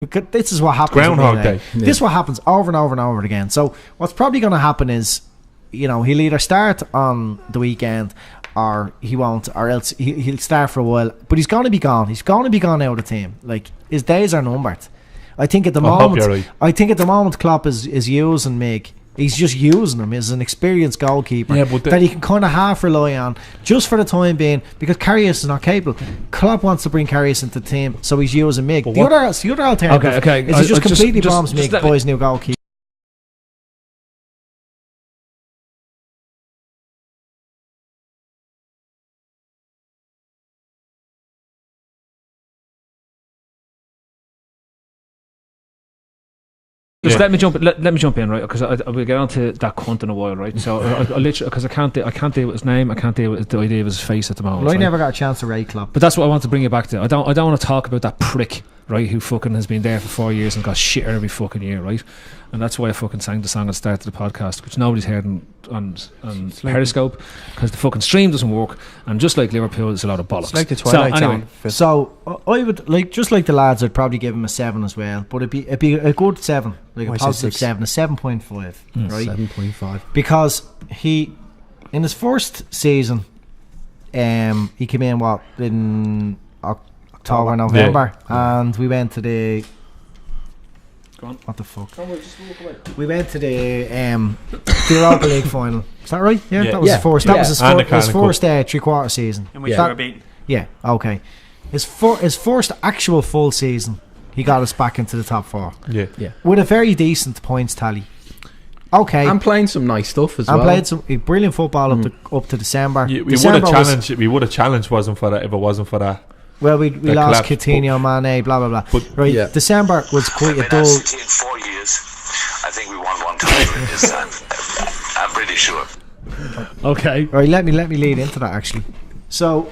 This is what happens. Groundhog Day. This is what happens over and over and over again. So what's probably going to happen is, he'll either start on the weekend or he won't, or else he'll start for a while. But he's going to be gone. He's going to be gone out of the team. Like, his days are numbered. I think at the moment, right. Klopp is using Mig. He's just using him as an experienced goalkeeper but that he can kind of half rely on just for the time being, because Karius is not capable. Klopp wants to bring Karius into the team, so he's using Mig. The other alternative is he just completely bombs Mig, boys' new goalkeeper. Just let me jump in, right? Because we'll get on to that cunt in a while, right? So I literally, because I can't deal with his name, I can't deal with the idea of his face at the moment. Well, I right? never got a chance to rate Klopp. But that's what I want to bring you back to. I don't want to talk about that prick, right? Who fucking has been there for 4 years and got shit every fucking year, right? And that's why I fucking sang the song at the start of the podcast, which nobody's heard on Periscope, because the fucking stream doesn't work. And just like Liverpool, it's a lot of bollocks. It's like the Twilight Zone. So I would just like the lads. I'd probably give him a 7 as well, but it'd be a good 7, like a positive 7, a 7.5, right? 7.5. Because he, in his first season, he came in October, November, and we went to the. What the fuck? We went to the Europa League final. Is that right? Yeah, that was his first. That was his first 3/4 season. In which we were beaten. Yeah. Okay. His first actual full season, he got us back into the top 4. Yeah. With a very decent points tally. Okay. I'm playing some nice stuff as well. I played some brilliant football up to December. We would have challenged if it wasn't for that. Well, we lost Coutinho, Mane, blah blah blah. But right, December was quite a dull. In 4 years, I think we won one title this time. I'm pretty sure. Okay. Right, let me lead into that actually. So,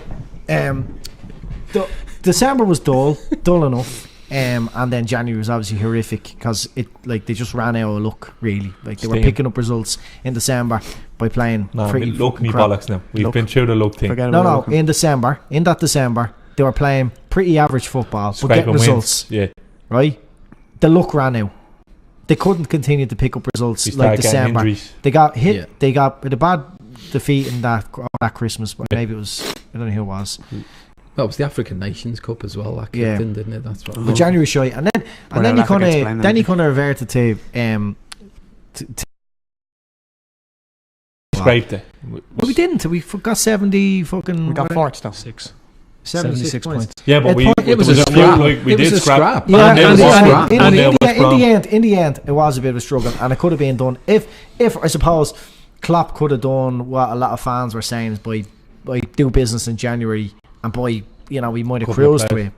December was dull enough, and then January was obviously horrific because they just ran out of luck really. Like they were picking up results in December by playing. Luck me bollocks now. We've been through the luck thing. No. In that December. They were playing pretty average football, but getting results. Yeah. Right? The luck ran out. They couldn't continue to pick up results like December. Injuries. They got hit. Yeah. They got a bad defeat in that Christmas. But maybe it was. I don't know who it was. That was the African Nations Cup as well. That kicked in, didn't it? That's what. But January shy, and then he kind of reverted to scraped it. Well, we didn't. We got 70 fucking. We got 4th though. 76 points. Yeah, but it was a scrap. We did scrap. Yeah, in the end, it was a bit of a struggle, and it could have been done if I suppose Klopp could have done what a lot of fans were saying is by do business in January, and we might have cruised to it.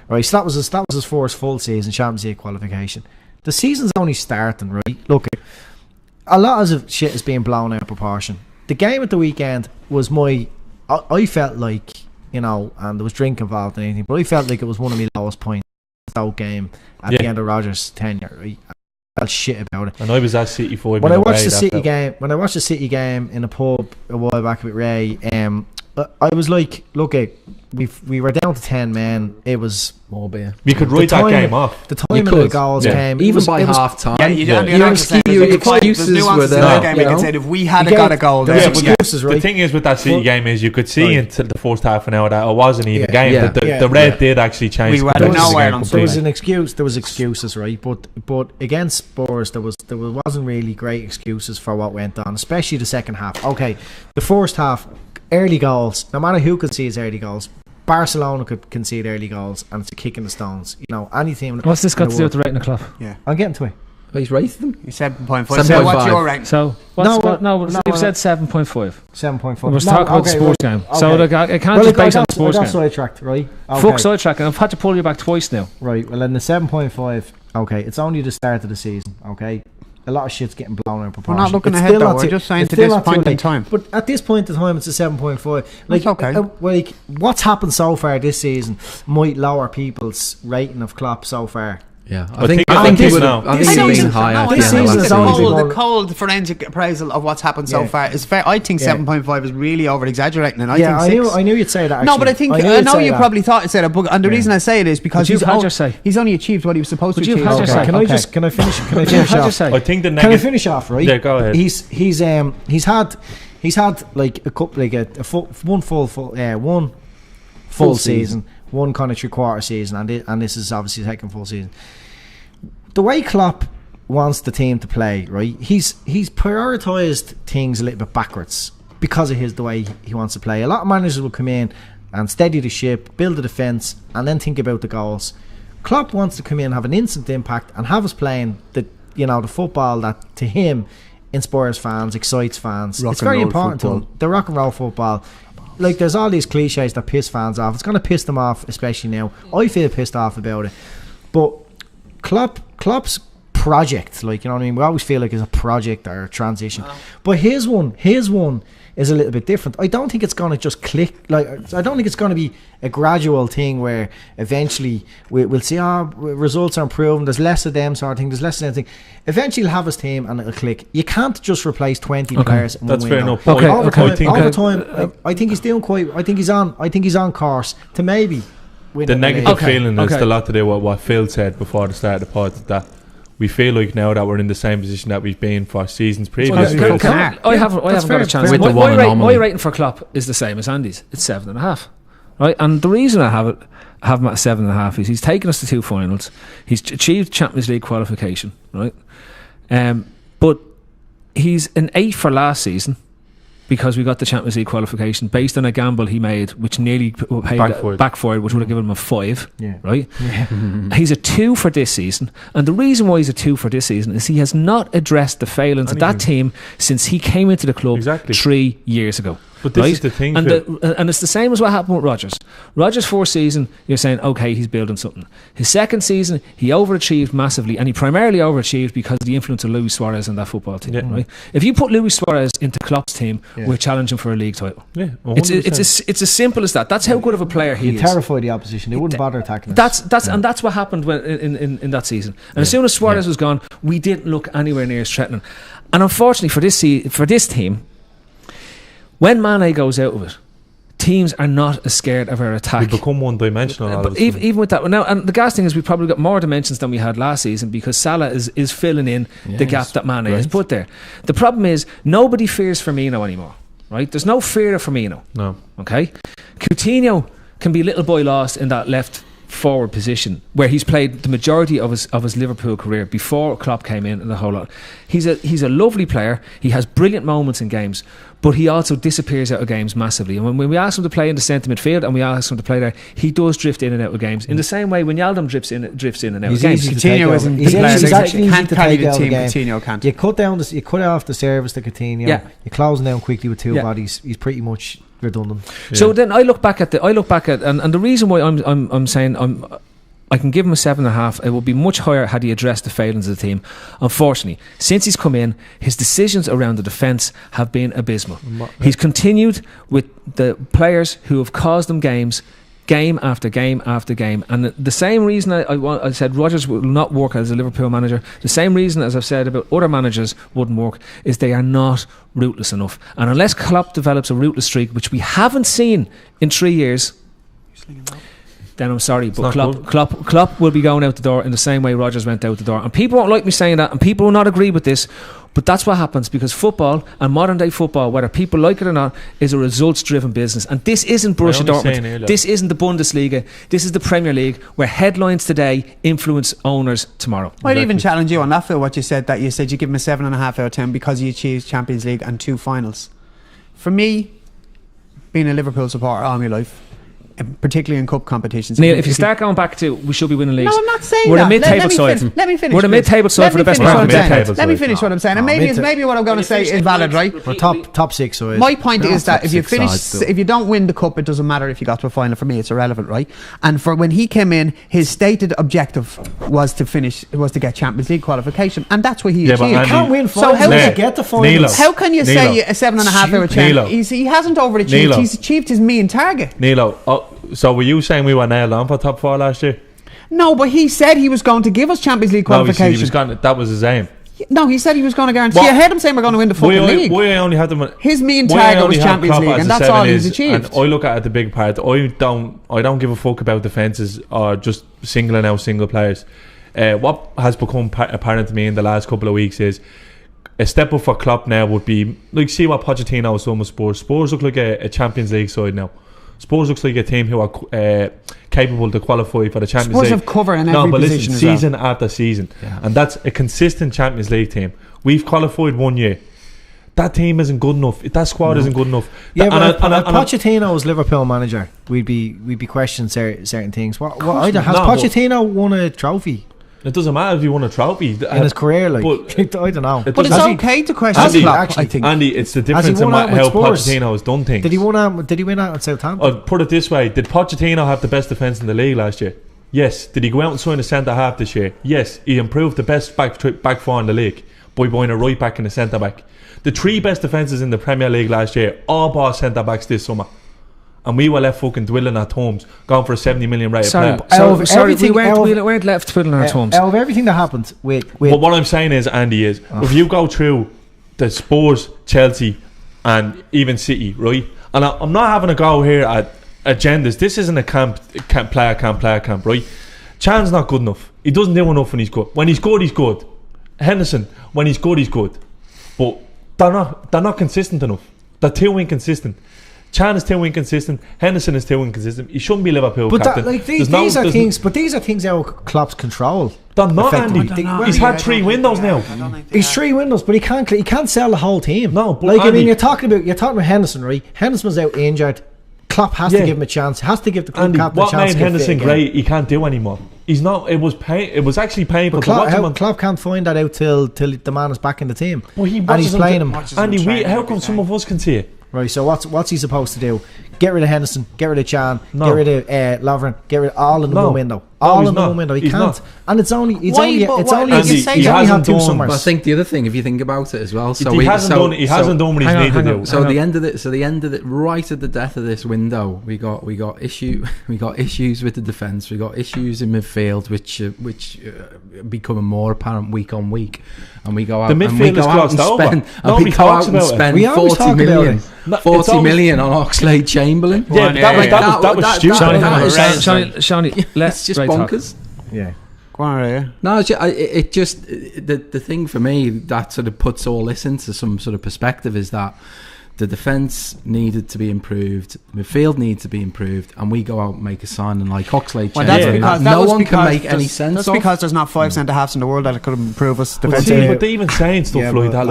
Right, so that was his first full season Champions League qualification. The season's only starting, right? Look, a lot of shit is being blown out of proportion. The game at the weekend was I felt like. And there was drink involved and anything, but I felt like it was one of my lowest points out game at the end of Rodgers' tenure. Right? I felt shit about it. And I was at City 5 when I watched the City game in a pub a while back with Ray, I was like, look, we were down to 10 men. It was more beer. We could write that game off. The time of the goals came even by half time. Your excuses were there. We could say if we had got a goal, the thing is with that City game is you could see into the first half an hour that it wasn't even a game. The red did actually change. We were nowhere on. There was an excuse. There was excuses, right? But against Spurs, there wasn't really great excuses for what went on, especially the second half. Okay, the first half. Early goals, no matter who could see his early goals, Barcelona could concede early goals, and it's a kick in the stones. Any team. What's this got to do with the rating of Klopp? Yeah, I'm getting to it. Oh, he's rated them. He's 7.5. So what's your rank? So we've said 7.5. 7.5. We was talking about the sports game. Okay. So I can't just base on the sports game. I got sidetracked, right? Okay. Fuck sidetracked, and I've had to pull you back twice now. Right. Well, in the 7.5, okay, it's only the start of the season. Okay. A lot of shit's getting blown out of proportion. We're not looking ahead though, we're just saying to this point in time. But at this point in time, it's a 7.5. That's okay. What's happened so far this season might lower people's rating of Klopp so far. Yeah, I think he would have been higher. This season is the cold forensic appraisal of what's happened so far is fair. I think 7.5 is really over exaggerating, and I think 6. I knew you'd say that. Actually. No, but I think I know you probably thought it said it, and the reason I say it is because he's only achieved what he was supposed to achieve. Can I finish off? I think the can I finish off? Right? Yeah, go ahead. He's had like a couple, like one full season, one kind of 3/4 season, and this is obviously the second full season. The way Klopp wants the team to play, right? He's prioritised things a little bit backwards because of the way he wants to play. A lot of managers will come in and steady the ship, build the defence, and then think about the goals. Klopp wants to come in, have an instant impact, and have us playing the football that to him inspires fans, excites fans. It's very important to him. The rock and roll football. Like, there's all these cliches that piss fans off. It's going to piss them off, especially now. I feel pissed off about it. But Klopp's project, like, you know what I mean? We always feel like it's a project or a transition. But his one is a little bit different. I don't think it's going to just click. Like, I don't think it's going to be a gradual thing where eventually we'll see results are improving. There's less of them sort of thing. There's less of anything. Eventually, he'll have his team and it'll click. You can't just replace 20 players. And that's fair enough. Over time, I think he's doing quite. I think he's on course to maybe win. The negative feeling is a lot to do with what Phil said before the start of the pod, that we feel like now that we're in the same position that we've been for seasons previous. I haven't got a chance. My rating for Klopp is the same as Andy's. It's 7.5, right? And the reason I have him at 7.5 is he's taken us to 2 finals. He's achieved Champions League qualification, right? But he's an 8 for last season because we got the Champions League qualification based on a gamble he made, which nearly paid backfired, which would have given him a 5. Right? Yeah. He's a 2 for this season, and the reason why he's a 2 for this season is he has not addressed the failings of that team since he came into the club 3 years ago. But this is the thing, and it's the same as what happened with Rodgers. Rodgers' 4th season, you're saying, okay, he's building something. His 2nd season, he overachieved massively, and he primarily overachieved because of the influence of Luis Suarez and that football team. Right? If you put Luis Suarez into Klopp's team, we're challenging for a league title. Yeah, it's as simple as that. That's how good of a player he is. Terrify the opposition. They wouldn't bother attacking. And that's what happened when in that season. And as soon as Suarez was gone, we didn't look anywhere near as threatening. And unfortunately for this team, when Mane goes out of it, teams are not as scared of our attack. We become one-dimensional. But even with that now, and the gas thing is we've probably got more dimensions than we had last season because Salah is filling in the gap that Mane has put there. The problem is nobody fears Firmino anymore, right? There's no fear of Firmino. No. Okay? Coutinho can be little boy lost in that left forward position where he's played the majority of his Liverpool career before Klopp came in and the whole lot. He's a lovely player. He has brilliant moments in games, but he also disappears out of games massively. And when we ask him to play in the centre midfield and we ask him to play there, he does drift in and out of games in the same way when Wijnaldum drifts in and out of games. Coutinho isn't can't carry the team. Coutinho can't. You cut off the service to Coutinho. You're closing down quickly with 2 bodies. He's pretty much redundant. So then I look back at and the reason why I'm saying I can give him a 7.5. It would be much higher had he addressed the failings of the team. Unfortunately, since he's come in, his decisions around the defence have been abysmal. He's continued with the players who have caused them games, game after game after game. And the same reason I said Rodgers will not work as a Liverpool manager, the same reason as I've said about other managers wouldn't work, is they are not ruthless enough. And unless Klopp develops a ruthless streak, which we haven't seen in 3 years, then I'm sorry, but Klopp will be going out the door in the same way Rodgers went out the door. And people won't like me saying that, and people will not agree with this, but that's what happens because football and modern day football, whether people like it or not, is a results driven business. And this isn't Borussia Dortmund, this isn't the Bundesliga, this is the Premier League, where headlines today influence owners tomorrow. I'd even challenge you on that, Phil, what you said you give him a 7.5 out of 10 because he achieved Champions League and 2 finals. For me, being a Liverpool supporter all my life, particularly in cup competitions. Neil, if you start going back to we should be winning leagues. No, I'm not saying we're that. A mid-table side. Let me finish. We're a mid-table side for the best part of mid-table. Let me finish what I'm saying. And maybe what I'm going to say is valid, right? We're top 6. So my point is that if you don't win the cup, it doesn't matter if you got to a final. For me, it's irrelevant, right? And for when he came in, his stated objective was to get Champions League qualification, and that's what he achieved. You can't win finals. So how does he get the finals? How can you say a 7.5 out of 10? He hasn't overachieved. He's achieved his mean target. Nilo, so were you saying we were nailed on for top 4 last year? No, but he said he was going to give us Champions League No, he said qualification. that was his aim. No, he said he was going to guarantee. What? I heard him saying we're going to win the fucking league. Why I only had them. His main why I target only was have Champions Klopp League, as and a that's all 7 he's is- achieved. And I look at it the big part. I don't give a fuck about defences or just singling out single players. What has become apparent to me in the last couple of weeks is a step up for Klopp now would be like, see what Pochettino has done with Spurs. Spurs look like a Champions League side now. Spurs looks like a team who are capable to qualify for the Champions Spurs League. have cover in every position as well. season after season, and that's a consistent Champions League team. We've qualified 1 year. That team isn't good enough. That squad isn't good enough. Yeah, but if Pochettino was Liverpool manager, we'd be questioning certain things. What either has Pochettino won a trophy It doesn't matter if you won a trophy in his career, like, but I don't know. But it's okay to question Andy, Klopp, I think. Andy, it's the Has he difference in won out with how Spurs? Pochettino has done things. Did he win out at Southampton? I'll put it this way: did Pochettino have the best defence in the league last year? Yes. Did he go out and sign a centre half this year? Yes. He improved the best back four in the league by buying a right back and a centre back. The 3 best defences in the Premier League last year all bought centre backs this summer, and we were left fucking dwelling at homes, going for a 70 million rated player. We weren't left twiddling our thumbs. Out of everything that happened with But what I'm saying is, Andy, if you go through the Spurs, Chelsea, and even City, right? And I'm not having a go here at agendas. This isn't a player camp, right? Chan's not good enough. He doesn't do enough when he's good. When he's good, he's good. Henderson, when he's good, he's good. But they're not consistent enough. They're too inconsistent. Chan is too inconsistent. Henderson is too inconsistent. He shouldn't be Liverpool captain. These are things out of Klopp's control. They're not, Andy. He's had 3 windows now. He's 3 windows, but he can't sell the whole team. No, but like, Andy, I mean, you're talking about Henderson, right? Henderson's out injured. Klopp has to give him a chance. Has to give the club captain a chance. What made to Henderson get great? He can't do anymore. He's not. It was actually painful to watch him. Klopp can't find that out till the man is back in the team. Well, and he's playing him. Andy, how come some of us can see it? Right, so what's he supposed to do? Get rid of Henderson, get rid of Chan, get rid of Lovren, get rid of all in the one window. All in the one window. He can't. And it's only He only had 2 summers. But I think the other thing, if you think about it as well, so he hasn't done what he's needed to do. So the end of it, right at the death of this window, we got issues with the defence, we got issues in midfield, which becoming more apparent week on week, and we go out. The midfield is glossed over. Nobody talks about it. We always talk about it. 40 million on Oxlade-Chamberlain. Yeah, that was stupid. Shawnee, It's just bonkers. Yeah. Go on, yeah. No, it just the thing for me that sort of puts all this into some sort of perspective is that the defence needed to be improved, midfield needs to be improved, and we go out and make a signing like Oxlade. Well, that's because no one can make any sense. That's because there's not 5 centre halves in the world that could improve us But defensively. they even saying stuff like that,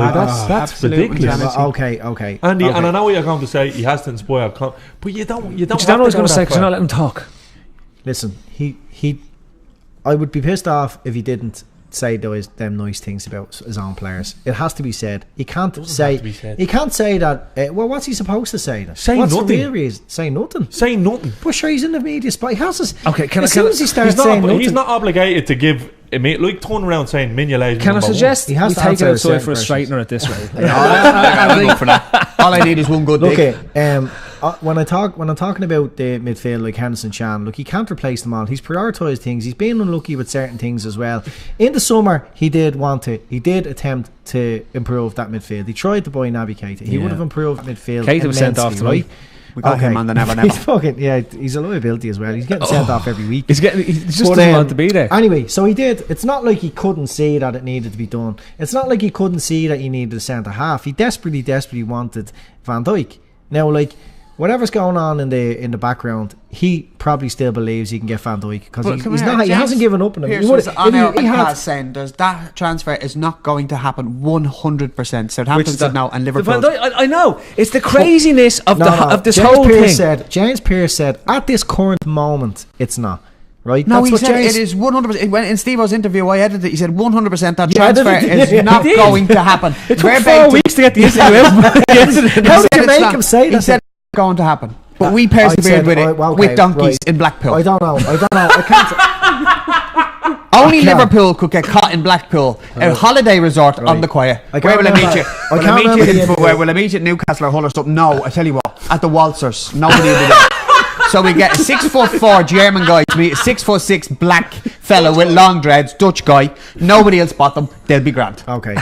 that's ridiculous. Okay. Andy, and I know what you're going to say. He has to inspire, but you don't. But you don't know what he's going to say because you're not letting him talk. Listen, I would be pissed off if he didn't say them nice things about his own players. It has to be said. He can't say. He can't say that. Well, what's he supposed to say then? What's nothing. the real reason? Say nothing. Say nothing. But sure, he's in the media spot. He has his. Okay, as soon as he starts saying nothing, he's not obligated to give. Like turn around saying Mignolet. Can I suggest he has to take it answer outside for a certain straightener at this rate? I think for that. All I need is one good dick. Okay. When I'm talking about the midfield like Henderson, Chan, look, he can't replace them all. He's prioritised things. He's been unlucky with certain things as well. In the summer, he did attempt to improve that midfield. He tried to buy Naby Keita. He would have improved midfield. Keita was sent off right? We got him on the never. He's fucking he's a liability as well. He's getting sent off every week. He just doesn't want to be there. Anyway, so he did. It's not like he couldn't see that it needed to be done. It's not like he couldn't see that he needed a centre half. He desperately wanted Van Dijk. Now, like, whatever's going on in the background, he probably still believes he can get Van Dijk because he hasn't given up on him. Saying that transfer is not going to happen 100%. Southampton said no, and Liverpool. I know it's the craziness of this James whole Pearce thing. James Pearce said at this current moment it's not. Right? No, That's he what said James, it is 100%. In Steve-O's interview, I edited it. He said 100% that transfer is not going to happen. It took 4 weeks to get the interview out. How did you make him say that? He said it's going to happen. But we persevered with it with donkeys in Blackpool. I don't know. I can't. Only Liverpool could get caught in Blackpool, a holiday resort on the quiet. Where will I meet you? Where will I meet you at Newcastle or Hull or something? No, I tell you what, at the Waltzers. Nobody will be there. So we get a 6'4" German guy to meet a 6'6" black fella with long dreads, Dutch guy. Nobody will spot them. They'll be grand. Okay.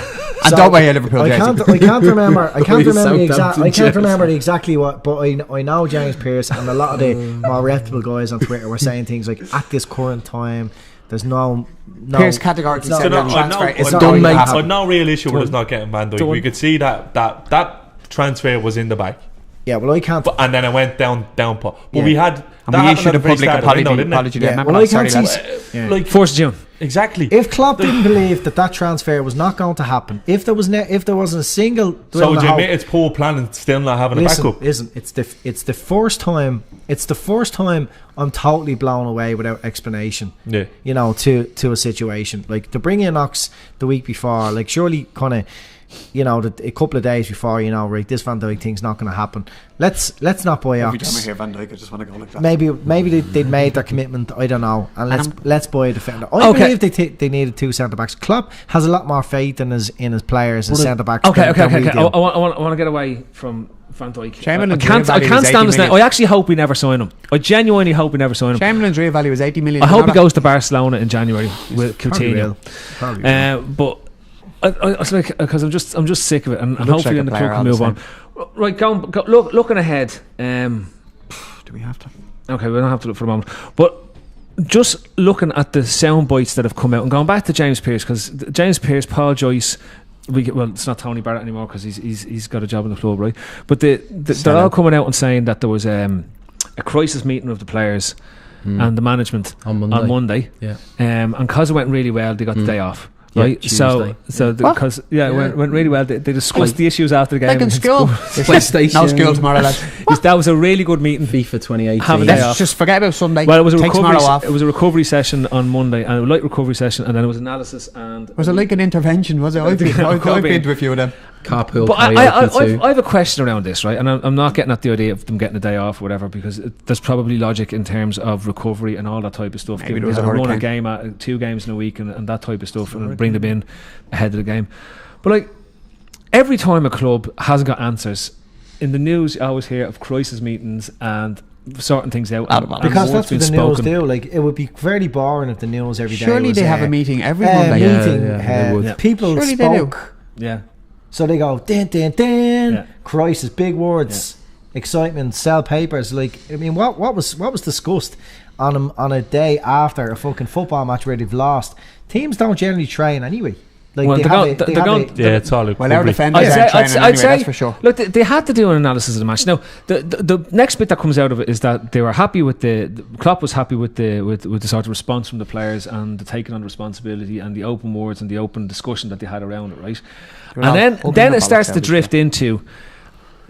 And don't wear your Liverpool I jersey. can't remember. I can't remember Southampton exactly what. But I know James Pearce and a lot of the more reputable guys on Twitter were saying things like, at this current time, there's no Pearce categorically it's said not- that transfer is it's not not going to really happen. I've no real issue with us not getting Van Dijk. We could see that transfer was in the bag. Yeah, well, I can't. And then it went down. But Yeah. we had. And that we happened issued at a the very public start of the window, apology. didn't it? Apology. Yeah, Remember well, that? I can't Sorry, see. lads. Yeah. Like 4th of June. exactly. If Klopp didn't believe that transfer was not going to happen, if there wasn't a single, So do you admit it's poor planning still not having a backup? Listen, it's the first time. It's the first time I'm totally blown away without explanation. Yeah. You know, to a situation like to bring in Ox the week before, like surely kind of, you know, a couple of days before, you know, right, this Van Dijk thing's not going to happen. Let's not buy Every time I Ox. hear Van Dijk, I just want to go like that. Maybe they'd made their commitment. I don't know, and let's buy a defender. I Okay. believe they needed 2 centre backs. Klopp has a lot more faith in his players and centre backs. Okay. than we do. I want to get away from Van Dijk. Chamberlain's I can't real value is stand this 80 now. million. I actually hope we never sign him. I genuinely hope we never sign him. Chamberlain's real value is 80 million. I You hope know he that? goes to Barcelona in January with Probably Coutinho. will. Probably will. But I was like, because I'm just sick of it, and looks hopefully like then a the player club all can the move on. Right, looking ahead. Do we have to? Okay, we don't have to look for a moment, but just looking at the sound bites that have come out and going back to James Pearce, because James Pearce, Paul Joyce, well, it's not Tony Barrett anymore because he's got a job in the club, right? But they're all coming out and saying that there was a crisis meeting of the players and the management On Monday. Yeah. and because it went really well, they got the day off. Yeah, Right, Tuesday. because it went really well. They discussed the issues after the game. Like in and school. PlayStation. No school tomorrow, lads. that was a really good meeting. FIFA 2018. Have a day Let's off. just forget about Sunday. Well, it was a Take recovery. tomorrow off. It was a recovery session on Monday, and a light recovery session, and then it was analysis and. Was it like an intervention? Was it? I've been to a few of them. Carpool But karaoke too. I have a question around this, right? And I'm not getting at the idea of them getting a day off or whatever, because there's probably logic in terms of recovery and all that type of stuff. Maybe Given there was they a had run a hurricane. game, 2 games in a week, and that type of stuff, and bring them in ahead of the game. But like every time a club hasn't got answers, in the news you always hear of crisis meetings and sorting things out. Out of it. Because words that's what the being news spoken. do. Like, it would be very boring if the news every day. Surely was, they have a meeting every Monday. they would. People Surely they do. spoke. Yeah. So they go, din, din, din, Yeah. crisis, big words, excitement, sell papers. Like, I mean, what was discussed on a day after a fucking football match where they've lost? Teams don't generally train anyway. Like, Well, they they're have going- a- they they're have a- going- Yeah, it's all Well, our recovery. defenders aren't training anyway, that's for sure. Look, they had to do an analysis of the match. Now, the next bit that comes out of it is that they were happy with the Klopp was happy with the sort of response from the players and the taking on responsibility and the open words and the open discussion that they had around it, right? And then it starts to drift into,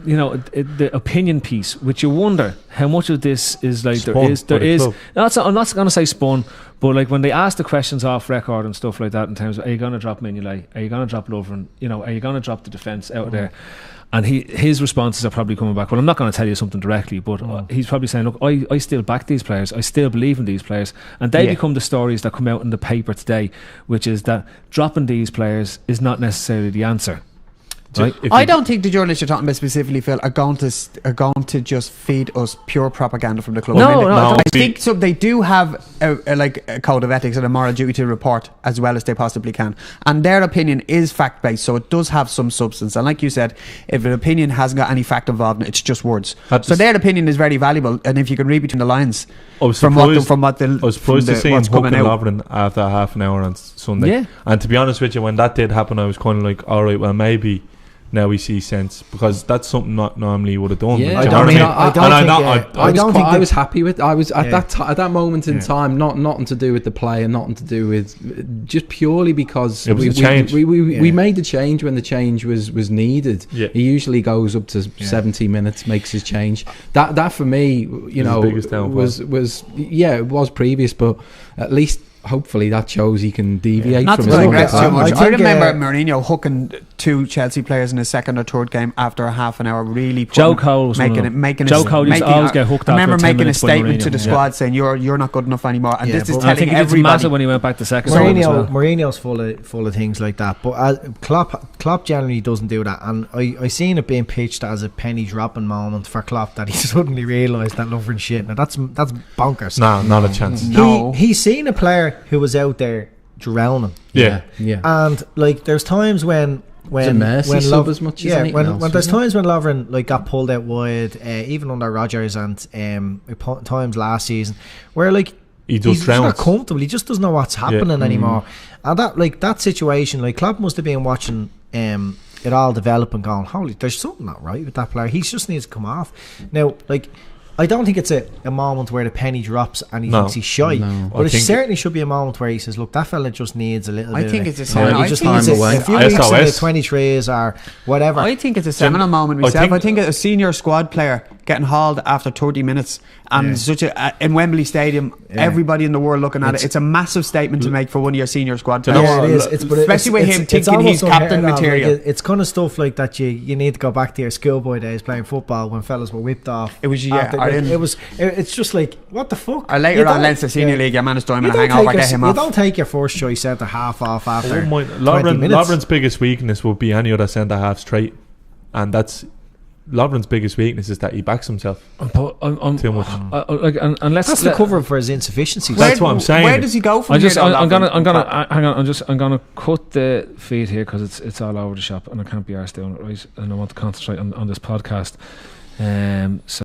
you know, the opinion piece, which you wonder how much of this is like Spun there is. by the club. I'm not going to say spun, but like when they ask the questions off record and stuff like that, in terms of, are you going to drop Mignolet? Are you going to drop Lovren? You know, are you going to drop the defence out there? And his responses are probably coming back. Well, I'm not going to tell you something directly, but he's probably saying, look, I still back these players. I still believe in these players. And they become the stories that come out in the paper today, which is that dropping these players is not necessarily the answer. Right? I don't think the journalists you're talking about specifically, Phil, are going to just feed us pure propaganda from the club. No, I think so. They do have a code of ethics and a moral duty to report as well as they possibly can, and their opinion is fact based, so it does have some substance. And like you said, if an opinion hasn't got any fact involved in it, it's just words. So their opinion is very valuable, and if you can read between the lines, I was from surprised to see him what's hooking coming out. Lovren after half an hour on Sunday. Yeah. And to be honest with you, when that did happen, I was kind of like, all right, well, maybe now we see sense, because that's something not normally you would have done. Yeah, Do you know what I don't think I was happy with. I was at Yeah. at that moment in time, nothing to do with the play and nothing to do with just purely because It was a change. we made the change when the change was needed. Yeah. He usually goes up to 70 minutes, makes his change. That for me, you Was know, the biggest downfall. was it was previous, but at least hopefully that shows he can deviate Not to from his digress I too much. think, I remember Mourinho hooking 2 Chelsea players in his second or third game after a half an hour, really Joe Cole was making Joe Cole used to always get hooked. I remember after 10 making a minutes by statement to Mourinho. the squad saying you're not good enough anymore, and Yeah, this is but I telling think he did everybody. massive when he went back the second time as well. Mourinho's full of things like that, but Klopp generally doesn't do that, and I seen it being pitched as a penny dropping moment for Klopp that he suddenly realised that Lovren shit. Now that's bonkers. No, not a chance. No. He's seen a player who was out there drowning, Yeah. and like there's times when a Mercy sub as much as anything when else, there's wasn't times when Lovren like got pulled out wide, even under Rodgers, and times last season where like He he's just just not drowns. comfortable. He just doesn't know what's happening anymore. And that situation, like Klopp must have been watching it all develop and going, holy, there's something not right with that player. He just needs to come off. Now, like, I don't think it's a moment where the penny drops and he thinks he's shy. No. But I it think certainly should be a moment where he says, look, that fella just needs a little bit I think of it's a seminal. he I just think needs it's a- a few SOS. weeks in the 23s or whatever. I think it's a seminal moment myself. I think a senior squad player getting hauled after 30 minutes and such in Wembley Stadium, everybody in the world looking at it. It's a massive statement to make for one of your senior squad Do you know players. what? It is. Especially with him thinking almost he's captain unheard of. material. Like, it's kind of stuff like that you need to go back to your schoolboy days playing football when fellas were whipped off. It was, it's just like, what the fuck? Or later on Leinster Senior League, you managed to him and hang over, get him you off. don't take your first choice centre half off after 20 minutes. Lovren's biggest weakness would be any other centre half straight, and that's Lovren's biggest weakness is that he backs himself too much. That's the cover for his insufficiencies. That's what I'm saying. Where does he go from I'm here? gonna cut the feed here because it's all over the shop and I can't be arsed doing it, right? And I want to concentrate on this podcast. So